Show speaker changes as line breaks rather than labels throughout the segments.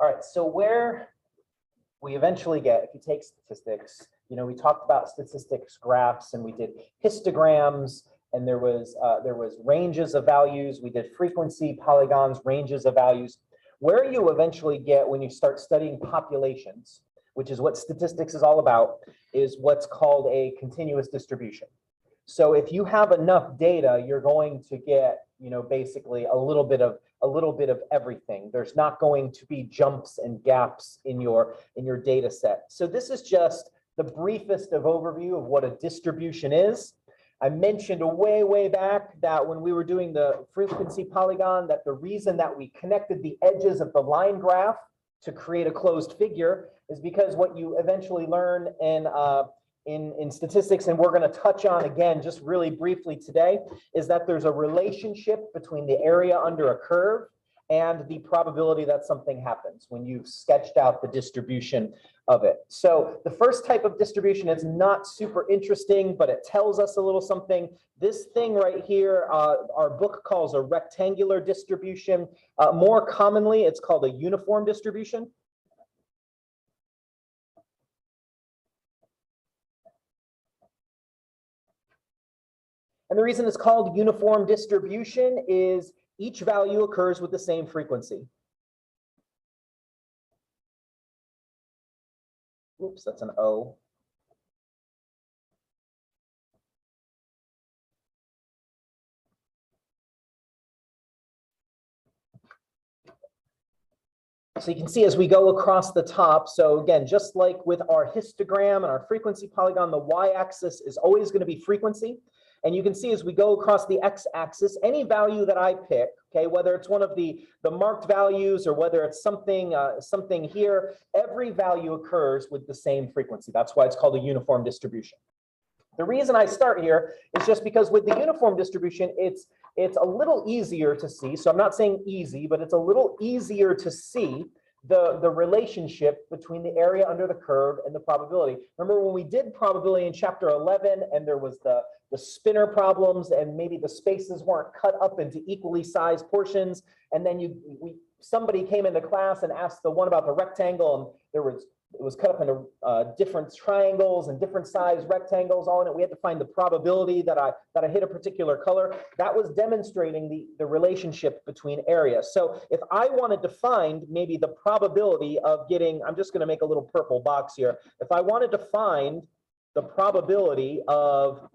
All right, so where we eventually get, if you take statistics, we talked about statistics graphs and we did histograms, and there was ranges of values. We did frequency, polygons, ranges of values. Where you eventually get when you start studying populations, which is what statistics is all about, is what's called a continuous distribution. So if you have enough data, you're going to get, basically a little bit of everything. There's not going to be jumps and gaps in your data set. So this is just the briefest of overview of what a distribution is. I mentioned way back that when we were doing the frequency polygon, that the reason that we connected the edges of the line graph to create a closed figure is because what you eventually learn in statistics, and we're going to touch on again just really briefly today, is that there's a relationship between the area under a curve and the probability that something happens when you've sketched out the distribution of it. So the first type of distribution is not super interesting, but it tells us a little something. This thing right here, our book calls a rectangular distribution. More commonly, it's called a uniform distribution. And the reason it's called uniform distribution is each value occurs with the same frequency. Oops, that's an O. So you can see as we go across the top, so again, just like with our histogram and our frequency polygon, the y-axis is always going to be frequency. And you can see as we go across the x-axis, any value that I pick, okay, whether it's one of the marked values or whether it's something here, every value occurs with the same frequency. That's why it's called a uniform distribution. The reason I start here is just because with the uniform distribution, it's a little easier to see. So I'm not saying easy, but it's a little easier to see the relationship between the area under the curve and the probability. Remember when we did probability in chapter 11 and there was the spinner problems and maybe the spaces weren't cut up into equally sized portions, and then somebody came into class and asked the one about the rectangle, and it was cut up into different triangles and different size rectangles all in it. We had to find the probability that I hit a particular color. That was demonstrating the relationship between areas. So if I wanted to find maybe the probability of getting, I'm just going to make a little purple box here. If I wanted to find the probability of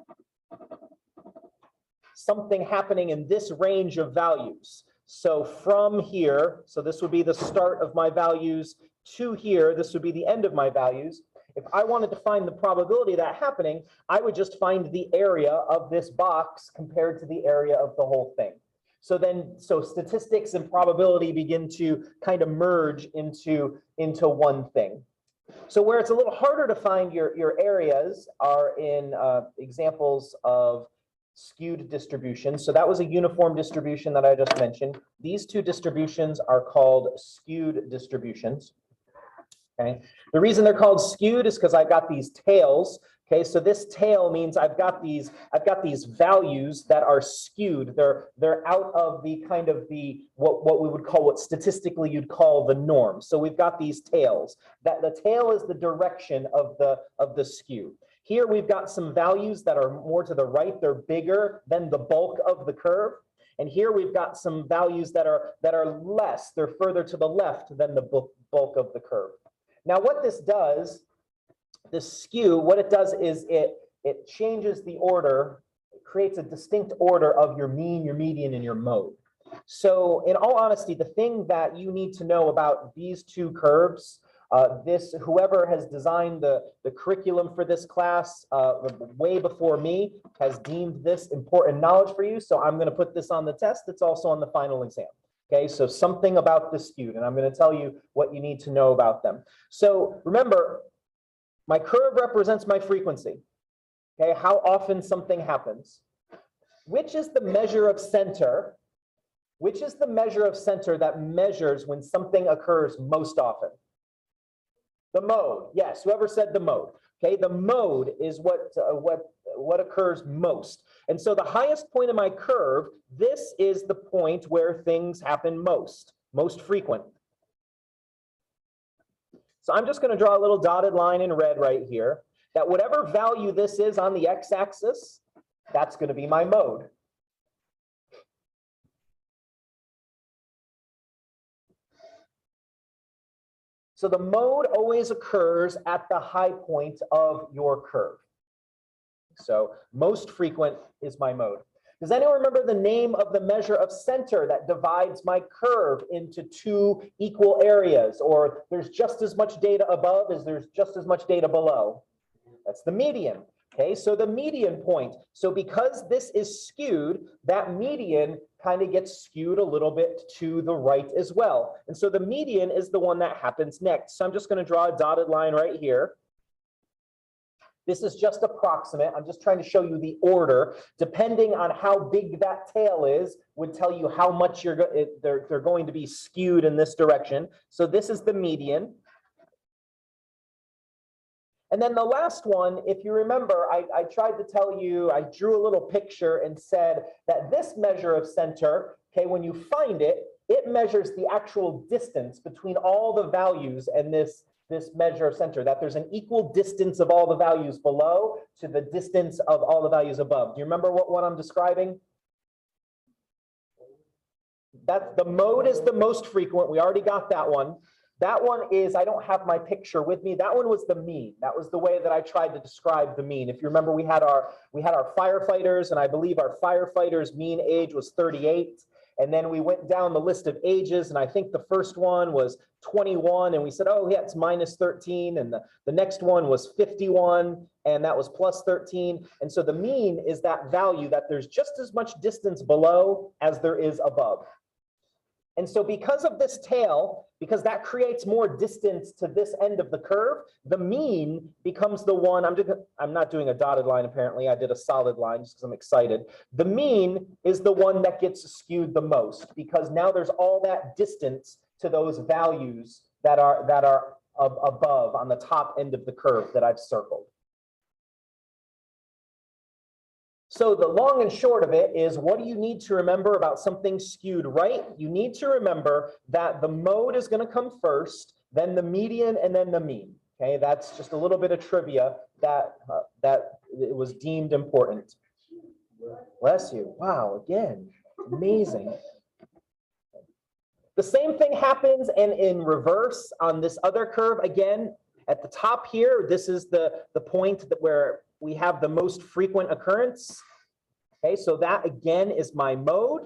something happening in this range of values. So from here, so this would be the start of my values to here, this would be the end of my values. If I wanted to find the probability of that happening, I would just find the area of this box compared to the area of the whole thing. So statistics and probability begin to kind of merge into one thing. So where it's a little harder to find your areas are in examples of skewed distributions. So that was a uniform distribution that I just mentioned. These two distributions are called skewed distributions. Okay. The reason they're called skewed is because I've got these tails. Okay, so this tail means I've got these values that are skewed. They're out of the kind of what we would call, what statistically you'd call the norm. So we've got these tails. That the tail is the direction of the skew. Here we've got some values that are more to the right. They're bigger than the bulk of the curve. And here we've got some values that are less. They're further to the left than the bulk of the curve. Now what this does, this skew, what it does is it changes the order, it creates a distinct order of your mean, your median, and your mode. So in all honesty, the thing that you need to know about these two curves, whoever has designed the curriculum for this class way before me has deemed this important knowledge for you. So I'm going to put this on the test. It's also on the final exam. Okay, so something about the skewed, and I'm going to tell you what you need to know about them. So remember, my curve represents my frequency. Okay, how often something happens. Which is the measure of center? Which is the measure of center that measures when something occurs most often? The mode. Yes, whoever said the mode. Okay, the mode is what occurs most. And so the highest point of my curve, this is the point where things happen most frequent. So I'm just going to draw a little dotted line in red right here, that whatever value this is on the x-axis, that's going to be my mode. So the mode always occurs at the high point of your curve. So most frequent is my mode. Does anyone remember the name of the measure of center that divides my curve into two equal areas, or there's just as much data above as there's just as much data below? That's the median. Okay, so the median point. So because this is skewed, that median kind of gets skewed a little bit to the right as well. And so the median is the one that happens next. So I'm just going to draw a dotted line right here. This is just approximate. I'm just trying to show you the order. Depending on how big that tail is, would tell you how much they're going to be skewed in this direction. So this is the median. And then the last one, if you remember, I tried to tell you, I drew a little picture and said that this measure of center, okay, when you find it, it measures the actual distance between all the values and this measure of center, that there's an equal distance of all the values below to the distance of all the values above. Do you remember what I'm describing? That the mode is the most frequent. We already got that one. That one is, I don't have my picture with me. That one was the mean. That was the way that I tried to describe the mean. If you remember, we had our firefighters, and I believe our firefighters' mean age was 38. And then we went down the list of ages, and I think the first one was 21, and we said, oh, yeah, it's minus 13. And the next one was 51, and that was plus 13. And so the mean is that value that there's just as much distance below as there is above. And so because of this tail, because that creates more distance to this end of the curve, the mean becomes the one, I'm not doing a dotted line apparently, I did a solid line just because I'm excited. The mean is the one that gets skewed the most, because now there's all that distance to those values that are above on the top end of the curve that I've circled. So the long and short of it is, what do you need to remember about something skewed right? You need to remember that the mode is going to come first, then the median, and then the mean. Okay, that's just a little bit of trivia that it was deemed important. Bless you. Wow, again, amazing. The same thing happens in reverse on this other curve. Again, at the top here, this is the point where we have the most frequent occurrence. Okay, so that again is my mode.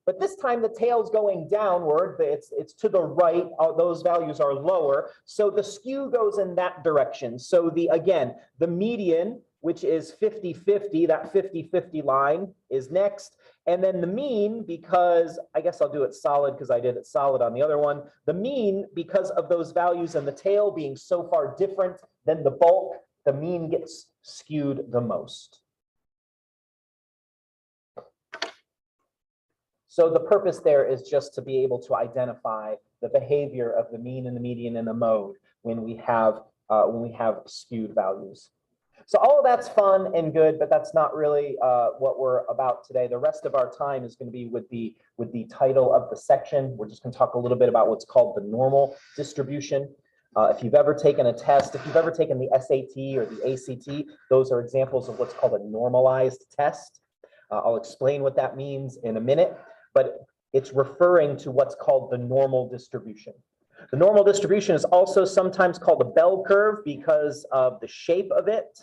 But this time the tail's going downward, it's to the right, those values are lower. So the skew goes in that direction. So again, the median, which is 50-50, that 50-50 line is next. And then the mean, because I guess I'll do it solid because I did it solid on the other one. The mean, because of those values and the tail being so far different than the bulk, the mean gets skewed the most. So the purpose there is just to be able to identify the behavior of the mean and the median and the mode when we have skewed values. So all of that's fun and good, but that's not really what we're about today. The rest of our time is going to be with the title of the section. We're just going to talk a little bit about what's called the normal distribution. If you've ever taken a test, if you've ever taken the SAT or the ACT, those are examples of what's called a normalized test. I'll explain what that means in a minute, but it's referring to what's called the normal distribution. The normal distribution is also sometimes called a bell curve because of the shape of it.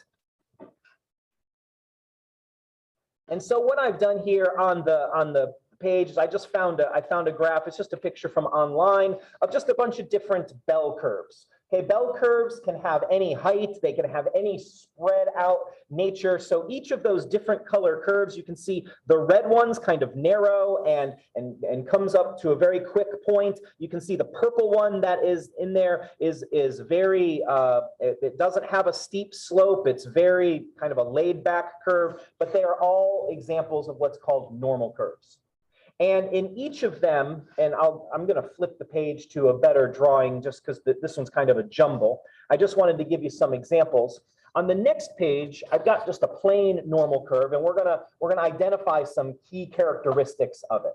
And so what I've done here on the page is I found a graph. It's just a picture from online of just a bunch of different bell curves. Okay, bell curves can have any height, they can have any spread out nature. So each of those different color curves, you can see the red one's kind of narrow and comes up to a very quick point. You can see the purple one that is in there is very, it doesn't have a steep slope. It's very kind of a laid back curve, but they are all examples of what's called normal curves. And in each of them, and I'm going to flip the page to a better drawing just because this one's kind of a jumble. I just wanted to give you some examples. On the next page, I've got just a plain normal curve, and we're gonna identify some key characteristics of it.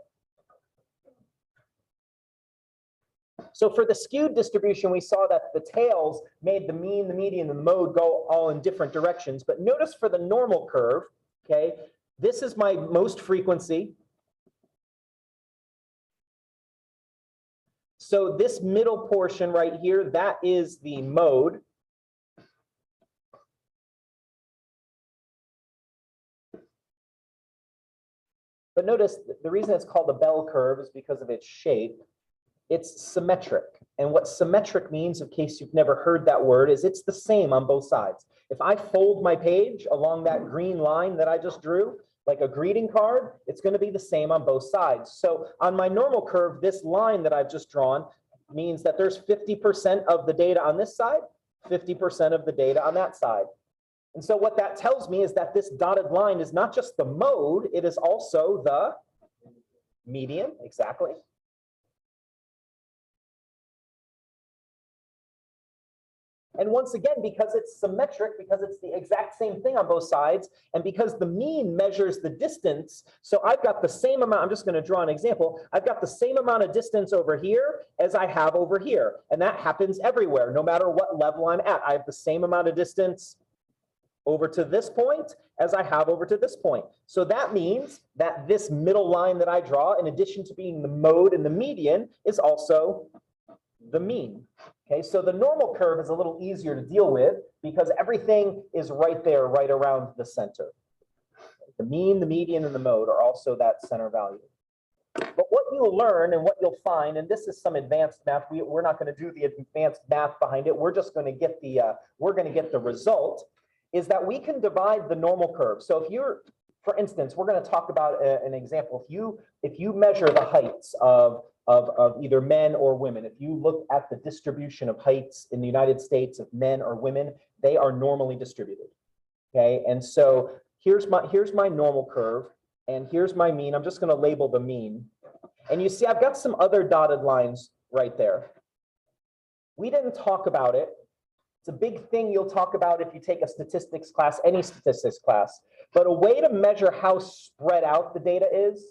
So for the skewed distribution, we saw that the tails made the mean, the median, and the mode go all in different directions. But notice for the normal curve, okay, this is my most frequency. So this middle portion right here, that is the mode. But notice the reason it's called a bell curve is because of its shape. It's symmetric. And what symmetric means, in case you've never heard that word, is it's the same on both sides. If I fold my page along that green line that I just drew, like a greeting card, it's going to be the same on both sides. So on my normal curve, this line that I've just drawn means that there's 50% of the data on this side, 50% of the data on that side. And so what that tells me is that this dotted line is not just the mode, it is also the median, exactly. And once again, because it's symmetric, because it's the exact same thing on both sides, and because the mean measures the distance, so I've got the same amount, I'm just going to draw an example, I've got the same amount of distance over here as I have over here. And that happens everywhere, no matter what level I'm at. I have the same amount of distance over to this point as I have over to this point. So that means that this middle line that I draw, in addition to being the mode and the median, is also the mean. Okay, so the normal curve is a little easier to deal with because everything is right there, right around the center. The mean, the median, and the mode are also that center value. But what you'll learn and what you'll find, and this is some advanced math, we're not going to do the advanced math behind it. We're just going to get the result, is that we can divide the normal curve. So if you're, for instance, we're going to talk about an example. If you measure the heights of either men or women, if you look at the distribution of heights in the United States of men or women, they are normally distributed. Okay, and so here's my normal curve, and here's my mean. I'm just going to label the mean. And you see, I've got some other dotted lines right there. We didn't talk about it. It's a big thing you'll talk about if you take a statistics class, any statistics class. But a way to measure how spread out the data is,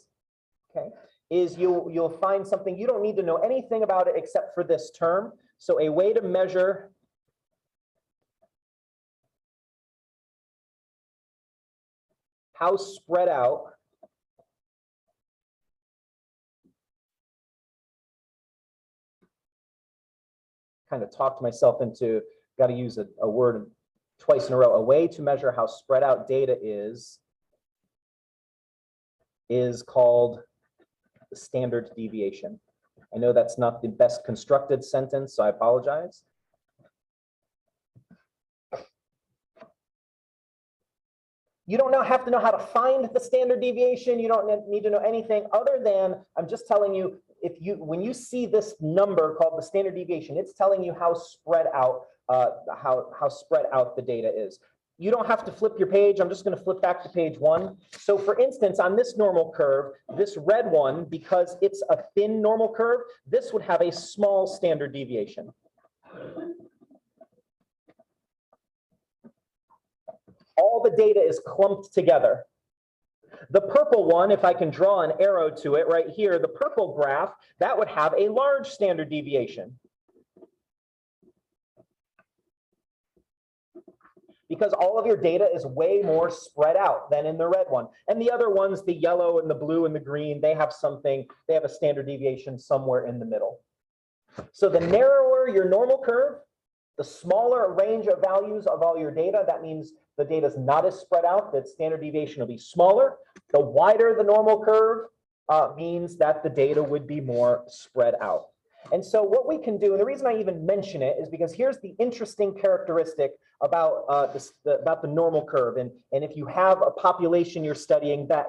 okay, is you'll find something. You don't need to know anything about it except for this term. So a way to measure how spread out kind of talked myself into, got to use a word twice in a row. A way to measure how spread out data is called the standard deviation. I know that's not the best constructed sentence, so I apologize. You don't have to know how to find the standard deviation. You don't need to know anything other than, I'm just telling you, when you see this number called the standard deviation, it's telling you how spread out how spread out the data is. You don't have to flip your page. I'm just going to flip back to page 1. So for instance, on this normal curve, this red one, because it's a thin normal curve, this would have a small standard deviation. All the data is clumped together. The purple one, if I can draw an arrow to it right here, the purple graph, that would have a large standard deviation. Because all of your data is way more spread out than in the red one. And the other ones, the yellow and the blue and the green, they have a standard deviation somewhere in the middle. So the narrower your normal curve, the smaller range of values of all your data. That means the data is not as spread out, that standard deviation will be smaller. The wider the normal curve means that the data would be more spread out. And so what we can do, and the reason I even mention it is because here's the interesting characteristic about the normal curve. And if you have a population you're studying that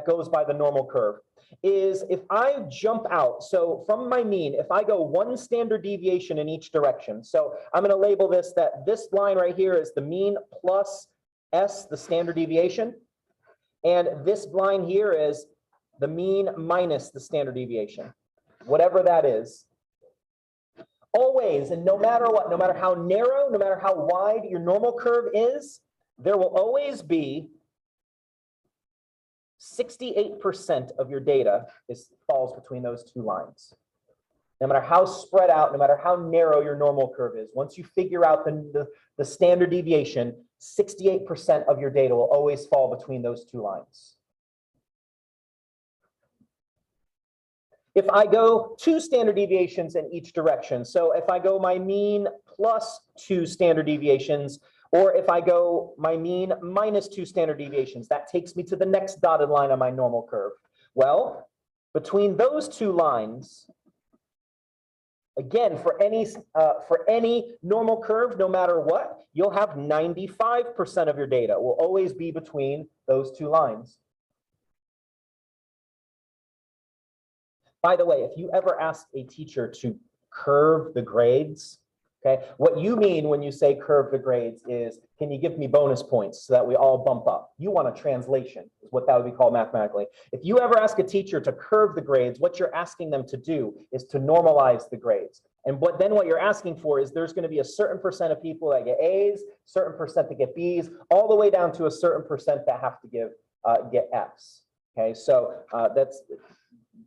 goes by the normal curve, is if I jump out, so from my mean, if I go one standard deviation in each direction, so I'm going to label this that this line right here is the mean plus S, the standard deviation, and this line here is the mean minus the standard deviation, whatever that is. Always, and no matter what, no matter how narrow, no matter how wide your normal curve is, there will always be 68% of your data falls between those two lines. No matter how spread out, no matter how narrow your normal curve is, once you figure out the standard deviation, 68% of your data will always fall between those two lines. If I go 2 standard deviations in each direction, so if I go my mean plus 2 standard deviations, or if I go my mean minus 2 standard deviations, that takes me to the next dotted line on my normal curve. Well, between those two lines, again, for any normal curve, no matter what, you'll have 95% of your data will always be between those two lines. By the way, if you ever ask a teacher to curve the grades, okay, what you mean when you say curve the grades is, can you give me bonus points so that we all bump up? You want a translation, is what that would be called mathematically. If you ever ask a teacher to curve the grades, what you're asking them to do is to normalize the grades. And what you're asking for is there's going to be a certain percent of people that get A's, certain percent that get B's, all the way down to a certain percent that have to get F's. Okay, so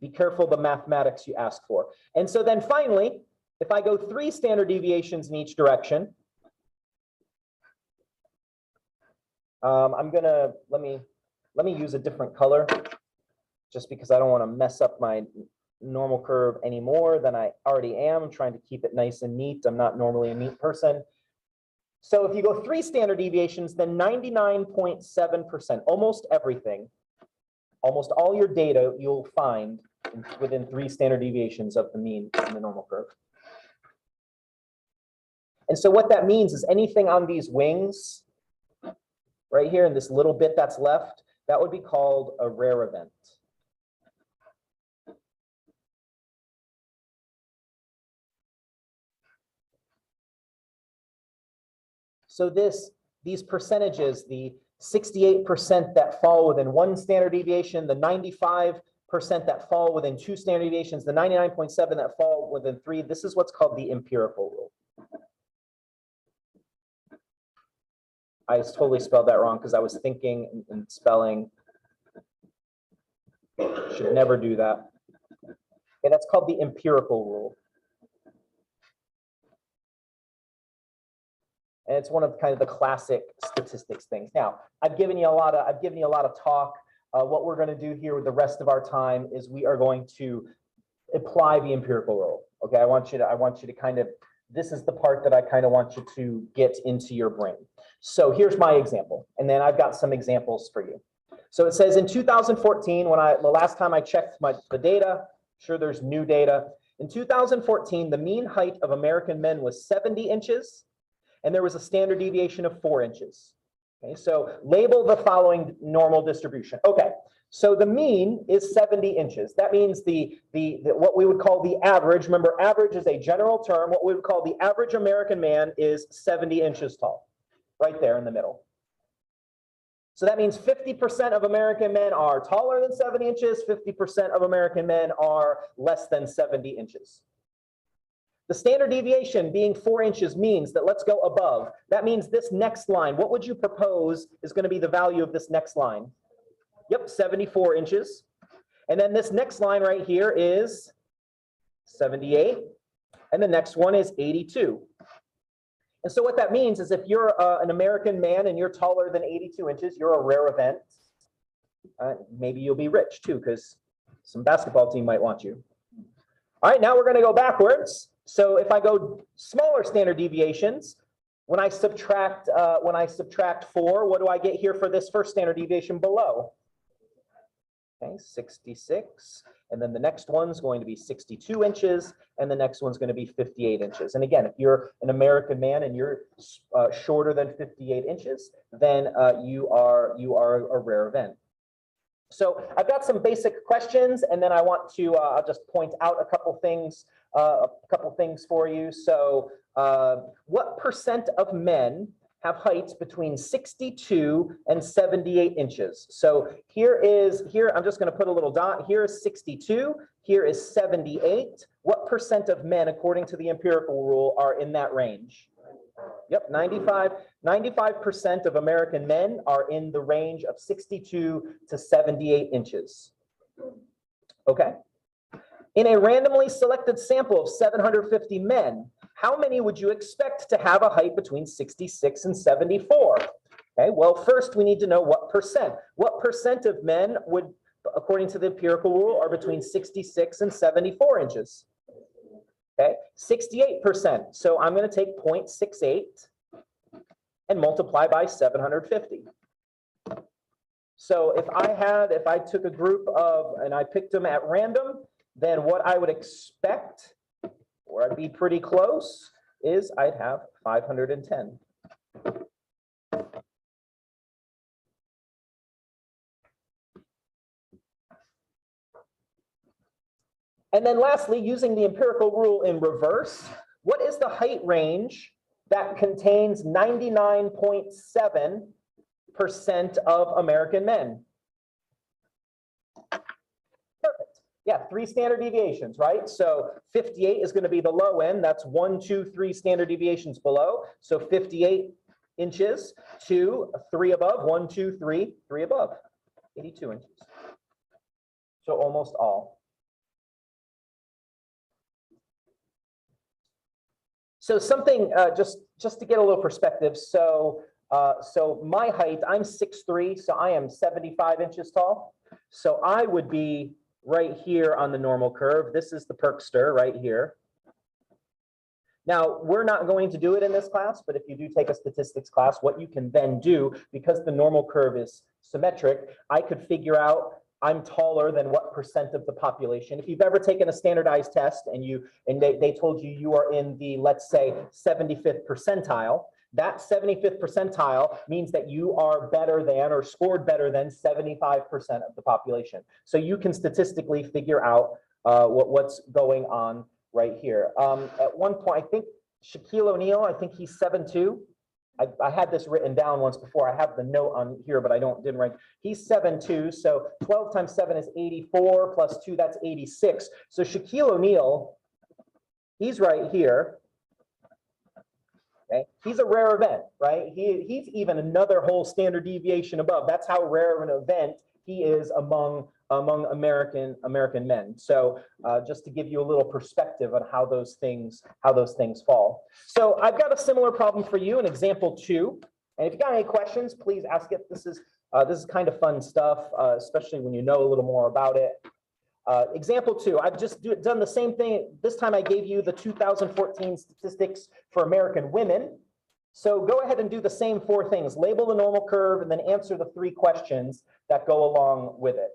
be careful the mathematics you ask for. And so then finally, if I go 3 standard deviations in each direction, I'm gonna let me use a different color, just because I don't want to mess up my normal curve any more than I already am. I'm trying to keep it nice and neat. I'm not normally a neat person. So if you go 3 standard deviations, then 99.7%, almost everything, almost all your data you'll find within 3 standard deviations of the mean in the normal curve. And so what that means is anything on these wings right here in this little bit that's left, that would be called a rare event. So these percentages, the 68% that fall within 1 standard deviation, the 95% that fall within 2 standard deviations, the 99.7 that fall within 3, this is what's called the empirical rule. I totally spelled that wrong because I was thinking and spelling. Should never do that. Okay, that's called the empirical rule. And it's one of kind of the classic statistics things. Now, I've given you a lot of talk. What we're going to do here with the rest of our time is we are going to apply the empirical rule. Okay, I want you to kind of, this is the part that I kind of want you to get into your brain. So here's my example, and then I've got some examples for you. So it says in 2014, the last time I checked the data, sure there's new data. In 2014, the mean height of American men was 70 inches, and there was a standard deviation of 4 inches. Okay, so label the following normal distribution. Okay, so the mean is 70 inches. That means what we would call the average, remember average is a general term, what we would call the average American man is 70 inches tall, right there in the middle. So that means 50% of American men are taller than 70 inches, 50% of American men are less than 70 inches. The standard deviation being 4 inches means that let's go above. That means this next line, what would you propose is going to be the value of this next line? Yep, 74 inches. And then this next line right here is 78. And the next one is 82. And so what that means is if you're an American man and you're taller than 82 inches, you're a rare event. Maybe you'll be rich too, because some basketball team might want you. All right, now we're going to go backwards. So if I go smaller standard deviations, when I subtract 4, what do I get here for this first standard deviation below? Okay, 66. And then the next one's going to be 62 inches, and the next one's going to be 58 inches. And again, if you're an American man and you're shorter than 58 inches, then you are a rare event. So I've got some basic questions, and then I want to I'll just point out a couple things for you. So what percent of men have heights between 62 and 78 inches? So here I'm just going to put a little dot. Here is 62. Here is 78. What percent of men, according to the empirical rule, are in that range? Yep, 95% of American men are in the range of 62 to 78 inches. Okay. In a randomly selected sample of 750 men, how many would you expect to have a height between 66 and 74? Okay, well, first we need to know what percent. What percent of men would, according to the empirical rule, are between 66 and 74 inches? Okay, 68%. So I'm going to take 0.68 and multiply by 750. So if I took a group of, and I picked them at random, then what I would expect, or I'd be pretty close, is I'd have 510. And then lastly, using the empirical rule in reverse, what is the height range that contains 99.7% of American men? Perfect. Yeah, 3 standard deviations, right? So 58 is going to be the low end. That's 1, 2, 3 standard deviations below. So 58 inches to 3 above, 1, 2, 3, 3 above, 82 inches. So almost all. So something just to get a little perspective. So my height, I'm 6'3", so I am 75 inches tall. So I would be right here on the normal curve. This is the Perkster right here. Now, we're not going to do it in this class, but if you do take a statistics class, what you can then do, because the normal curve is symmetric, I could figure out I'm taller than what percent of the population. If you've ever taken a standardized test and they told you you are in the, let's say, 75th percentile, that 75th percentile means that you are better than or scored better than 75% of the population. So you can statistically figure out what's going on right here. At one point, I think Shaquille O'Neal, I think he's 7'2". I had this written down once before. I have the note on here, but I didn't write. He's 7'2", so 12 times 7 is 84, plus 2, that's 86. So Shaquille O'Neal, he's right here. Okay, he's a rare event, right? He's even another whole standard deviation above. That's how rare of an event he is among American men. So just to give you a little perspective on how those things fall. So I've got a similar problem for you in example 2. And if you got any questions, please ask it. This is kind of fun stuff, especially when you know a little more about it. Example 2, I've just done the same thing. This time I gave you the 2014 statistics for American women. So go ahead and do the same 4 things. Label the normal curve and then answer the 3 questions that go along with it.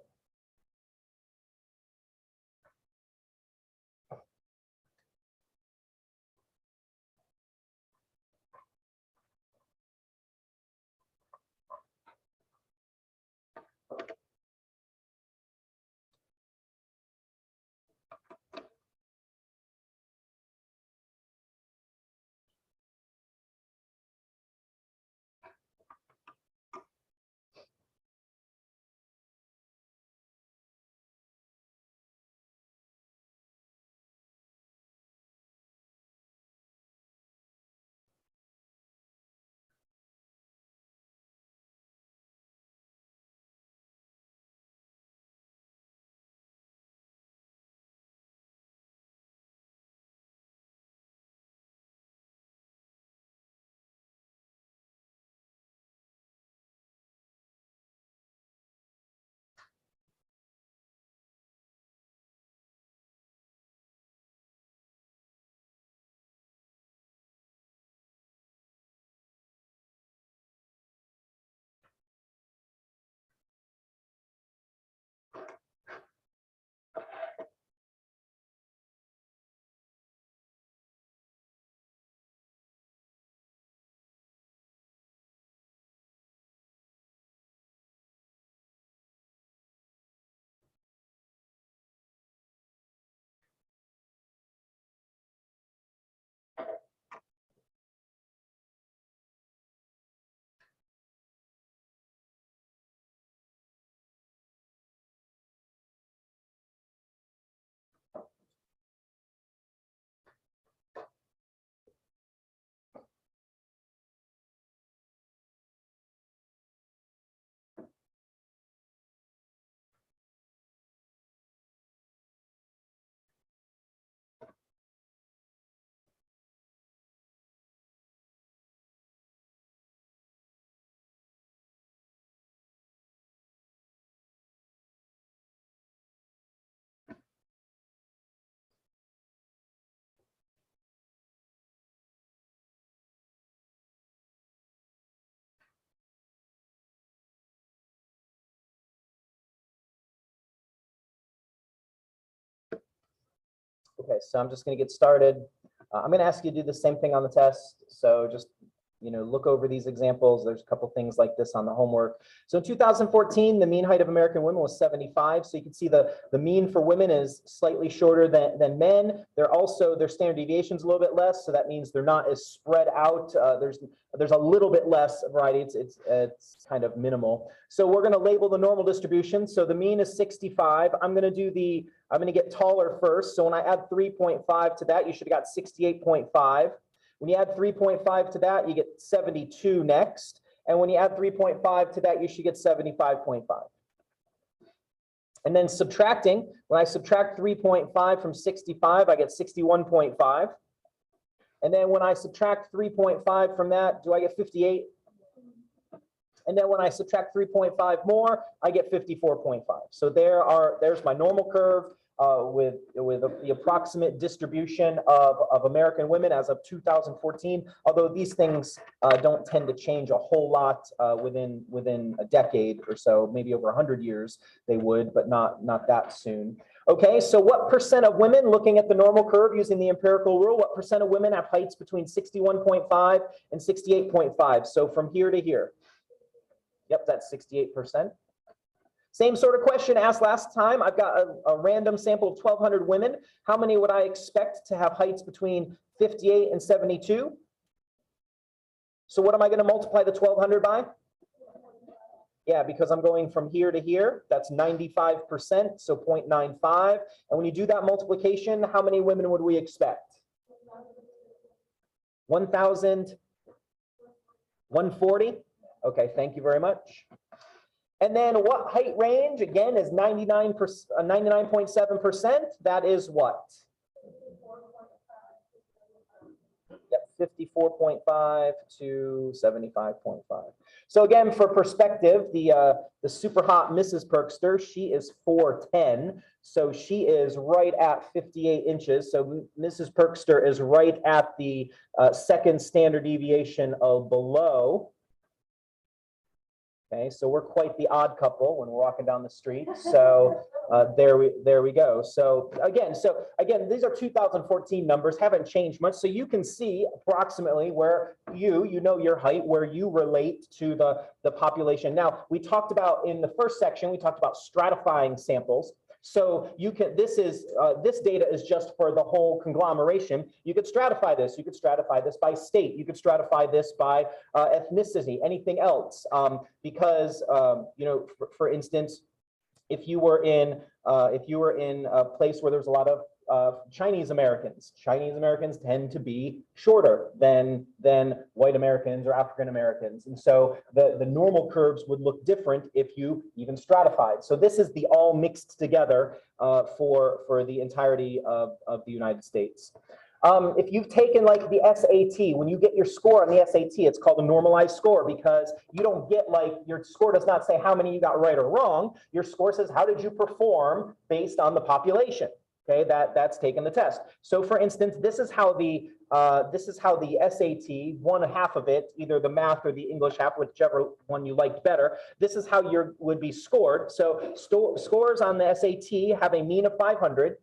Okay, so I'm just going to get started. I'm going to ask you to do the same thing on the test. So just, look over these examples. There's a couple things like this on the homework. So in 2014, the mean height of American women was 75. So you can see the mean for women is slightly shorter than men. Their standard deviation is a little bit less. So that means they're not as spread out. There's a little bit less variety. It's kind of minimal. So we're going to label the normal distribution. So the mean is 65. I'm going to get taller first. So when I add 3.5 to that, you should have got 68.5. When you add 3.5 to that, you get 72 next. And when you add 3.5 to that, you should get 75.5. And then subtracting, when I subtract 3.5 from 65, I get 61.5. And then when I subtract 3.5 from that, do I get 58? And then when I subtract 3.5 more, I get 54.5. So there's my normal curve with the approximate distribution of American women as of 2014. Although these things don't tend to change a whole lot within a decade or so, maybe over 100 years they would, but not that soon. Okay, so what percent of women, looking at the normal curve using the empirical rule, what percent of women have heights between 61.5 and 68.5? So from here to here. Yep, that's 68%. Same sort of question asked last time. I've got a random sample of 1,200 women. How many would I expect to have heights between 58 and 72? So what am I going to multiply the 1,200 by? Yeah, because I'm going from here to here. That's 95%, so 0.95. And when you do that multiplication, how many women would we expect? 1,140? Okay, thank you very much. And then what height range, again, is 99.7%. That is what? Yep, 54.5 to 75.5. So again, for perspective, the super hot Mrs. Perkster, she is 4'10". So she is right at 58 inches. So Mrs. Perkster is right at the second standard deviation of below. Okay, so we're quite the odd couple when we're walking down the street. So there we go. So again, these are 2014 numbers, haven't changed much. So you can see approximately where you know your height, where you relate to the population. Now, we talked about in the first section, we talked about stratifying samples. So this data is just for the whole conglomeration. You could stratify this. You could stratify this by state. You could stratify this by ethnicity, anything else. Because for instance, if you were in a place where there's a lot of Chinese Americans tend to be shorter than white Americans or African Americans. And so the normal curves would look different if you even stratified. So this is the all mixed together for the entirety of the United States. If you've taken like the SAT, when you get your score on the SAT, it's called a normalized score because you don't get your score does not say how many you got right or wrong. Your score says how did you perform based on the population. Okay, that's taken the test. So for instance, this is how the SAT, one half of it, either the math or the English half, whichever one you liked better, this is how you would be scored. So scores on the SAT have a mean of 500.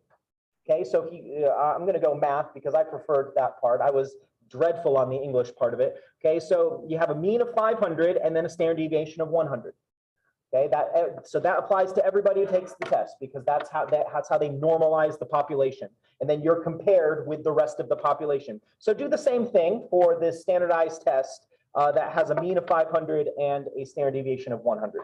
Okay, so if I'm going to go math because I preferred that part. I was dreadful on the English part of it. Okay, so you have a mean of 500 and then a standard deviation of 100. Okay, so that applies to everybody who takes the test because that's how they normalize the population. And then you're compared with the rest of the population. So do the same thing for this standardized test that has a mean of 500 and a standard deviation of 100.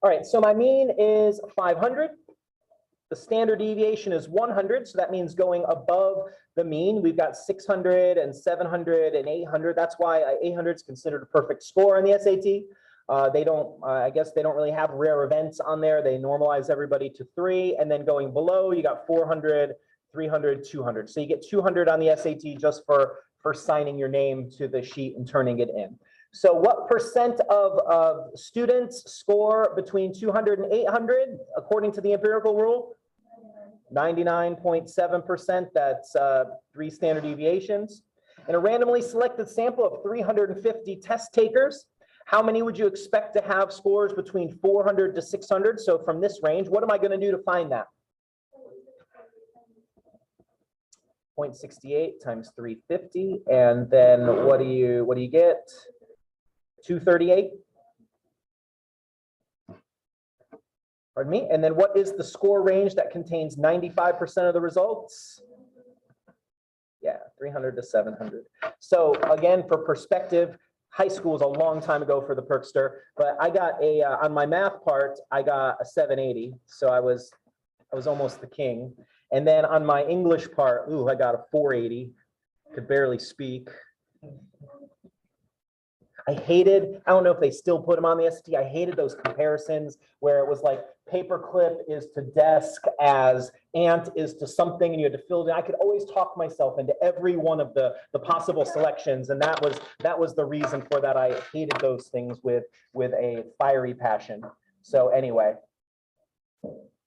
All right, so my mean is 500. The standard deviation is 100, so that means going above the mean. We've got 600 and 700 and 800. That's why 800 is considered a perfect score on the SAT. They don't, I guess they don't really have rare events on there. They normalize everybody to 3, and then going below, you got 400, 300, 200. So you get 200 on the SAT just for signing your name to the sheet and turning it in. So what percent of students score between 200 and 800 according to the empirical rule? 99.7%. That's 3 standard deviations. In a randomly selected sample of 350 test takers, how many would you expect to have scores between 400 to 600? So from this range, what am I going to do to find that? 0.68 times 350, and then what do you get? 238. Pardon me. And then what is the score range that contains 95% of the results? Yeah, 300 to 700. So again, for perspective, high school was a long time ago for the Perkster, but I got a on my math part, I got a 780. So I was almost the king. And then on my English part, I got a 480. Could barely speak. I don't know if they still put them on the SAT. I hated those comparisons where it was like paperclip is to desk as ant is to something, and you had to fill it in. I could always talk myself into every one of the possible selections, and that was the reason for that. I hated those things with a fiery passion. So anyway,